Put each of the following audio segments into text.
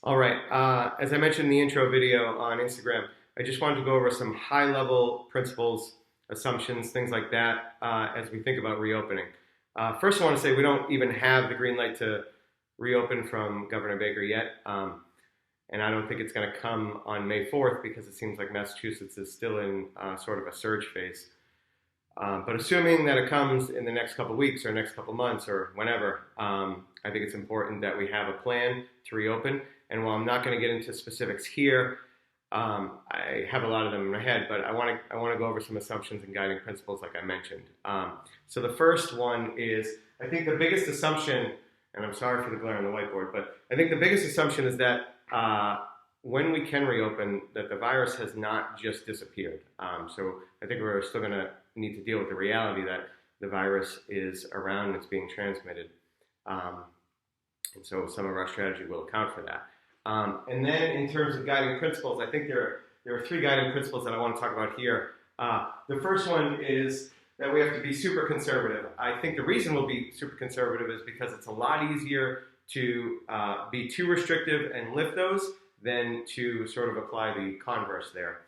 All right. As I mentioned in the intro video on Instagram, I just wanted to go over some high-level principles, assumptions, things like that as we think about reopening. First, I want to say we don't even have the green light to reopen from Governor Baker yet, and I don't think it's going to come on May 4th because it seems like Massachusetts is still in sort of a surge phase. But assuming that it comes in the next couple of weeks or next couple of months or whenever, I think it's important that we have a plan to reopen. And while I'm not going to get into specifics here, I have a lot of them in my head, but I want to go over some assumptions and guiding principles, like I mentioned. So the first one is, I think the biggest assumption, and I'm sorry for the glare on the whiteboard, but I think the biggest assumption is that when we can reopen, that the virus has not just disappeared. So I think we're still going to need to deal with the reality that the virus is around and it's being transmitted. And so some of our strategy will account for that. And then in terms of guiding principles, I think there are three guiding principles that I want to talk about here. The first one is that we have to be super conservative. I think the reason we'll be super conservative is because it's a lot easier to be too restrictive and lift those than to sort of apply the converse there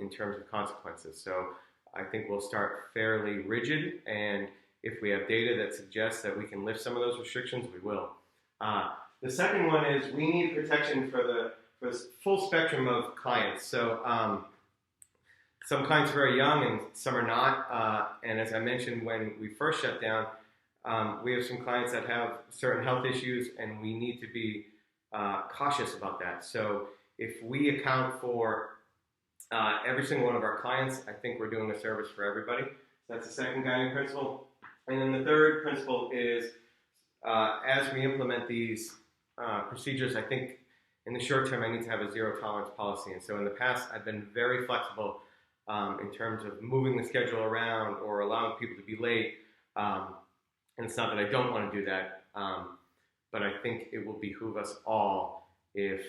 in terms of consequences. So I think we'll start fairly rigid, and if we have data that suggests that we can lift some of those restrictions, we will. The second one is we need protection for the full spectrum of clients. So some clients are very young and some are not. And as I mentioned when we first shut down, we have some clients that have certain health issues, and we need to be cautious about that. So if we account for every single one of our clients, I think we're doing a service for everybody. So that's the second guiding principle. And then the third principle is as we implement these procedures, I think in the short term I need to have a zero tolerance policy. And so in the past I've been very flexible in terms of moving the schedule around or allowing people to be late. And it's not that I don't want to do that, but I think it will behoove us all if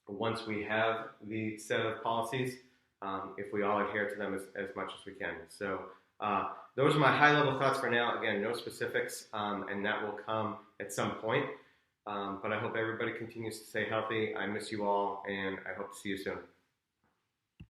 once we have the set of policies, if we all adhere to them as much as we can. So those are my high-level thoughts for now. Again, no specifics, and that will come at some point. But I hope everybody continues to stay healthy. I miss you all, and I hope to see you soon.